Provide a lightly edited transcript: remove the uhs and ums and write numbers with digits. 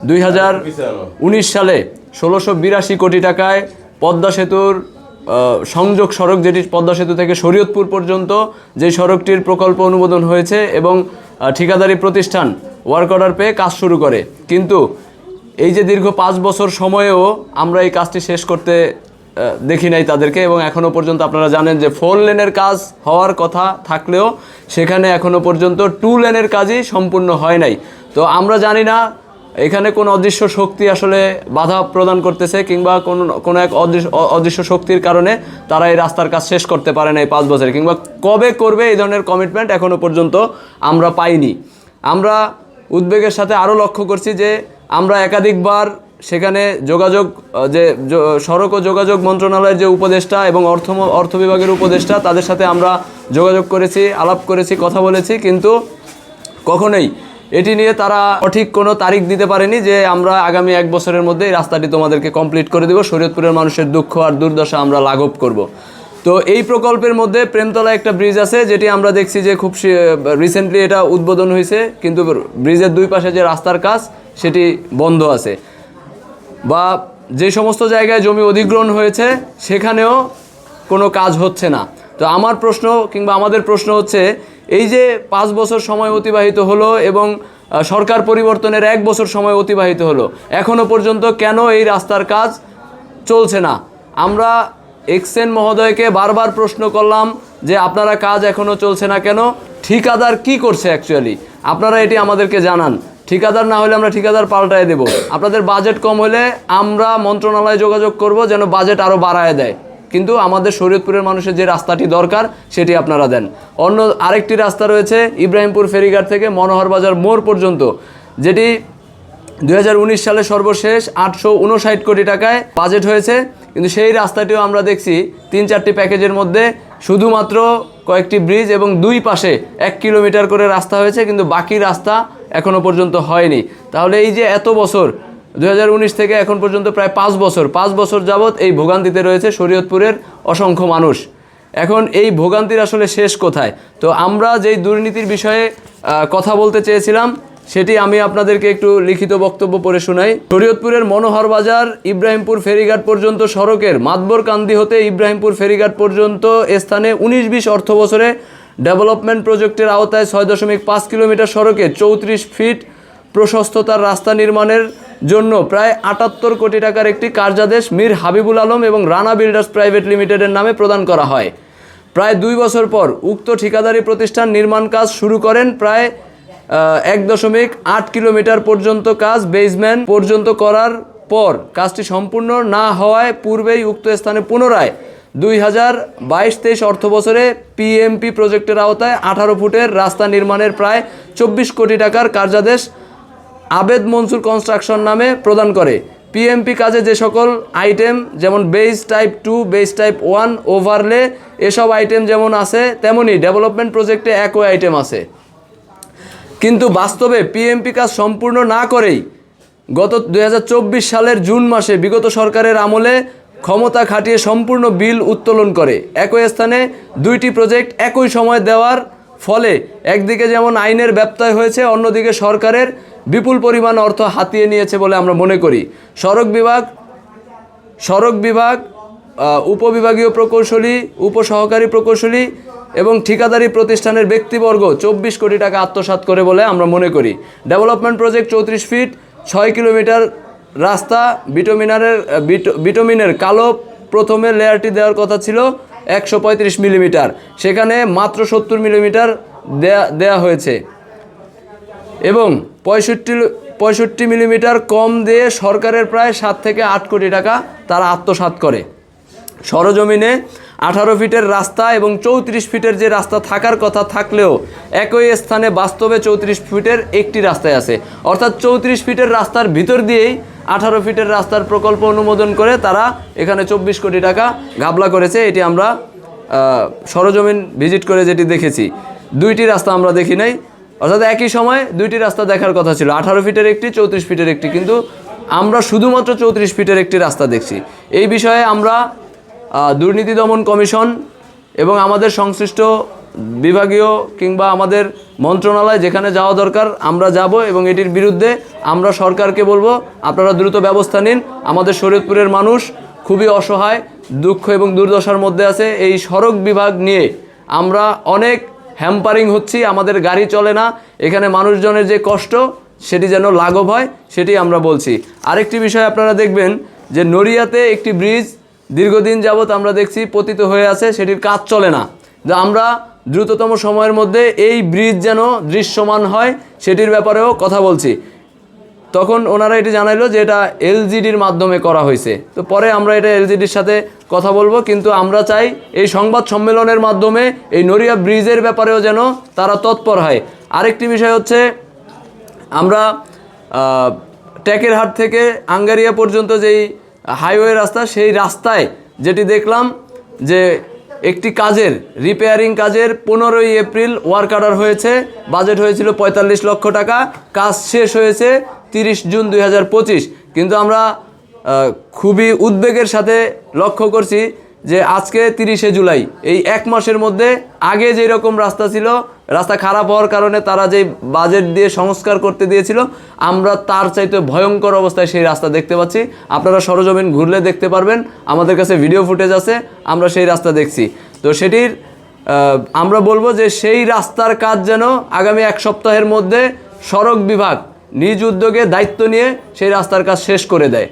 2019 সালে 1682 কোটি টাকায় পদ্মা সেতুর সংযোগ সড়ক, যেটি পদ্মা সেতু থেকে শরীয়তপুর পর্যন্ত যে সড়কটির প্রকল্প অনুমোদন হয়েছে এবং ঠিকাদারি প্রতিষ্ঠান ওয়ার্ক অর্ডার পেয়ে কাজ শুরু করে। কিন্তু এই যে দীর্ঘ 5 বছর সময়েও আমরা এই কাজটি শেষ করতে দেখি নাই তাদেরকে, এবং এখনও পর্যন্ত আপনারা জানেন যে 4 লেনের কাজ হওয়ার কথা থাকলেও সেখানে এখনও পর্যন্ত 2 লেনের কাজই সম্পূর্ণ হয় নাই। তো আমরা জানি না এখানে কোন অদৃশ্য শক্তি আসলে বাধা প্রদান করতেছে, কিংবা কোনো এক অদৃশ্য শক্তির কারণে তারা এই রাস্তার কাজ শেষ করতে পারে না এই 5 বছরে, কিংবা কবে করবে এই ধরনের কমিটমেন্ট এখনও পর্যন্ত আমরা পাইনি। আমরা উদ্বেগের সাথে আরও লক্ষ্য করছি যে আমরা একাধিকবার সেখানে যোগাযোগ যে সড়ক ও যোগাযোগ মন্ত্রণালয়ের যে উপদেষ্টা এবং অর্থ বিভাগের উপদেষ্টা, তাদের সাথে আমরা যোগাযোগ করেছি, আলাপ করেছি, কথা বলেছি, কিন্তু কখনোই এটি নিয়ে তারা সঠিক কোনো তারিখ দিতে পারেনি যে আমরা আগামী 1 বছরের মধ্যে এই রাস্তাটি তোমাদেরকে কমপ্লিট করে দেব, শরীয়তপুরের মানুষের দুঃখ আর দুর্দশা আমরা লাঘব করব। তো এই প্রকল্পের মধ্যে প্রেমতলা একটা ব্রিজ আছে, যেটি আমরা দেখছি যে খুব রিসেন্টলি এটা উদ্বোধন হয়েছে, কিন্তু ব্রিজের 2 পাশে যে রাস্তার কাজ সেটি বন্ধ আছে, বা যে সমস্ত জায়গায় জমি অধিগ্রহণ হয়েছে সেখানেও কোনো কাজ হচ্ছে না। তো আমার প্রশ্ন, কিংবা আমাদের প্রশ্ন হচ্ছে, এই যে 5 বছর সময় অতিবাহিত হলো এবং সরকার পরিবর্তনের 1 বছর সময় অতিবাহিত হলো, এখনও পর্যন্ত কেন এই রাস্তার কাজ চলছে না? আমরা এক্সেন মহোদয়কে বারবার প্রশ্ন করলাম যে আপনারা কাজ এখনও চলছে না কেন, ঠিকাদার কি করছে অ্যাকচুয়ালি আপনারা এটি আমাদেরকে জানান। ঠিকাদার না হলে আমরা ঠিকাদার পাল্টায় দেব। আপনাদের বাজেট কম হলে আমরা মন্ত্রণালয়ে যোগাযোগ করব যেন বাজেট আরও বাড়ায় দেয়, কিন্তু আমাদের শরীয়তপুরের মানুষের যে রাস্তাটি দরকার সেটি আপনারা দেন। অন্য আরেকটি রাস্তা রয়েছে ইব্রাহিমপুর ফেরিঘাট থেকে মনোহর বাজার মোড় পর্যন্ত, যেটি 2019 সালে সর্বশেষ 859 কোটি টাকায় বাজেট হয়েছে, কিন্তু সেই রাস্তাটিও আমরা দেখছি 3-4টি প্যাকেজের মধ্যে শুধুমাত্র কয়েকটি ব্রিজ এবং 2 পাশে 1 কিলোমিটার করে রাস্তা হয়েছে, কিন্তু বাকি রাস্তা এখনও পর্যন্ত হয়নি। তাহলে এই যে এত বছর, 2019 থেকে এখন পর্যন্ত প্রায় 5 বছর যাবৎ এই ভোগান্তিতে রয়েছে শরীয়তপুরের অসংখ্য মানুষ। এখন এই ভোগান্তির আসলে শেষ কোথায়? তো আমরা যেই দুর্নীতির বিষয়ে কথা বলতে চেয়েছিলাম সেটি আমি আপনাদেরকে একটু লিখিত বক্তব্য পড়ে শোনাই। শরীয়তপুরের মনোহর বাজার ইব্রাহিমপুর ফেরিঘাট পর্যন্ত সড়কের মাতবরকান্দি হতে ইব্রাহিমপুর ফেরিঘাট পর্যন্ত স্থানে 19-20 অর্থ বছরে ডেভেলপমেন্ট প্রজেক্টের আওতায় 6.5 কিলোমিটার সড়কে 34 ফিট প্রশস্ততার রাস্তা নির্মাণের জন্য প্রায় 78 কোটি টাকার একটি কার্যাদেশ মীর হাবিবুল আলম এবং রানা বিল্ডার্স প্রাইভেট লিমিটেডের নামে প্রদান করা হয়। প্রায় 2 বছর পর উক্ত ঠিকাদারি প্রতিষ্ঠান নির্মাণ কাজ শুরু করেন। প্রায় 1.8 কিলোমিটার পর্যন্ত কাজ বেসমেন্ট পর্যন্ত করার পর কাজটি সম্পূর্ণ না হওয়ায় পূর্বেই উক্ত স্থানে পুনরায় 2022-23 অর্থ বছরে পিএমপি প্রজেক্টের আওতায় 18 ফুটের রাস্তা নির্মাণের প্রায় 24 কোটি টাকার কার্যাদেশ আবেদ মনসুর কনস্ট্রাকশন নামে প্রদান করে। পিএমপি কাজে যে সকল আইটেম যেমন base type 2, base type 1, overlay এসব আইটেম যেমন আছে, তেমনি ডেভেলপমেন্ট প্রজেক্টে একই আইটেম আছে, কিন্তু বাস্তবে পিএমপি কাজ সম্পূর্ণ না করেই গত 2024 সালের জুন মাসে বিগত সরকারের আমলে ক্ষমতা খাটিয়ে সম্পূর্ণ বিল উত্তোলন করে। একই স্থানে 2টি প্রজেক্ট একই সময় দেওয়ার ফলে একদিকে যেমন আইনের ব্যত্যয় হয়েছে, অন্যদিকে সরকারের বিপুল পরিমাণ অর্থ হাতিয়ে নিয়েছে বলে আমরা মনে করি। সড়ক বিভাগ উপবিভাগীয় প্রকৌশলী, উপসহকারী প্রকৌশলী এবং ঠিকাদারি প্রতিষ্ঠানের ব্যক্তিবর্গ 24 কোটি টাকা আত্মসাৎ করে বলে আমরা মনে করি। ডেভেলপমেন্ট প্রজেক্ট 34 ফিট 6 কিলোমিটার রাস্তা বিটুমিনের কালো প্রথমে লেয়ারটি দেওয়ার কথা ছিল 135 মিলিমিটার, সেখানে মাত্র 70 মিলিমিটার দেয়া হয়েছে এবং 65 মিলিমিটার কম দিয়ে সরকারের প্রায় 7 থেকে 8 কোটি টাকা তারা আত্মসাৎ করে। সরজমিনে 18 ফিটের রাস্তা এবং 34 ফিটের যে রাস্তা থাকার কথা থাকলেও একই স্থানে বাস্তবে 34 ফিটের একটি রাস্তায় আছে, অর্থাৎ 34 ফিটের রাস্তার ভিতর দিয়েই 18 ফিটের রাস্তার প্রকল্প অনুমোদন করে তারা এখানে 24 কোটি টাকা ঘাবলা করেছে। এটি আমরা সরজমিন ভিজিট করে যেটি দেখেছি। 2টি রাস্তা আমরা দেখি নাই, অর্থাৎ একই সময় 2টি রাস্তা দেখার কথা ছিল, 18 ফিটের একটি, 34 ফিটের একটি, কিন্তু আমরা শুধুমাত্র 34 ফিটের একটি রাস্তা দেখছি। এই বিষয়ে আমরা দুর্নীতি দমন কমিশন এবং আমাদের সংশ্লিষ্ট বিভাগীয় কিংবা আমাদের মন্ত্রণালয় যেখানে যাওয়া দরকার আমরা যাব এবং এটির বিরুদ্ধে আমরা সরকারকে বলবো আপনারা দ্রুত ব্যবস্থা নিন। আমাদের শরীয়তপুরের মানুষ খুবই অসহায়, দুঃখ এবং দুর্দশার মধ্যে আছে। এই সড়ক বিভাগ নিয়ে আমরা অনেক হ্যাম্পারিং হচ্ছি, আমাদের গাড়ি চলে না। এখানে মানুষজনের যে কষ্ট সেটি যেন লাঘব হয় সেটি আমরা বলছি। আরেকটি বিষয় আপনারা দেখবেন যে নড়িয়াতে একটি ব্রিজ দীর্ঘদিন যাবৎ আমরা দেখছি পতিত হয়ে আছে, সেটির কাজ চলে না। যা আমরা দ্রুততম সময়ের মধ্যে এই ব্রিজ যেন দৃশ্যমান হয় সেটির ব্যাপারেও কথা বলছি। তখন ওনারা এটি জানাইলো যে এটা এলজিডির মাধ্যমে করা হয়েছে। তো পরে আমরা এটা এলজিডির সাথে কথা বলবো, কিন্তু আমরা চাই এই সংবাদ সম্মেলনের মাধ্যমে এই নড়িয়া ব্রিজের ব্যাপারেও যেন তারা তৎপর হয়। আরেকটি বিষয় হচ্ছে আমরা টেকেরহাট থেকে আঙ্গারিয়া পর্যন্ত যেই হাইওয়ে রাস্তা, সেই রাস্তায় যেটি দেখলাম যে একটি কাজের রিপেয়ারিং কাজের 15ই এপ্রিল ওয়ার্ক অর্ডার হয়েছে, বাজেট হয়েছিল 45 লক্ষ টাকা, কাজ শেষ হয়েছে 30 জুন 2025। কিন্তু আমরা খুবই উদ্বেগের সাথে লক্ষ্য করছি যে আজকে 30শে জুলাই, এই এক মাসের মধ্যে আগে যেই রকম রাস্তা ছিল, রাস্তা খারাপ হওয়ার কারণে তারা যেই বাজেট দিয়ে সংস্কার করতে দিয়েছিল, আমরা তার চাইতে ভয়ঙ্কর অবস্থায় সেই রাস্তা দেখতে পাচ্ছি। আপনারা সরজমিন ঘুরলে দেখতে পারবেন, আমাদের কাছে ভিডিও ফুটেজ আছে, আমরা সেই রাস্তা দেখছি। তো সেটির আমরা বলবো যে সেই রাস্তার কাজ যেন আগামী 1 সপ্তাহের মধ্যে সড়ক বিভাগ নিজ উদ্যোগে দায়িত্ব নিয়ে সেই রাস্তার কাজ শেষ করে দেয়।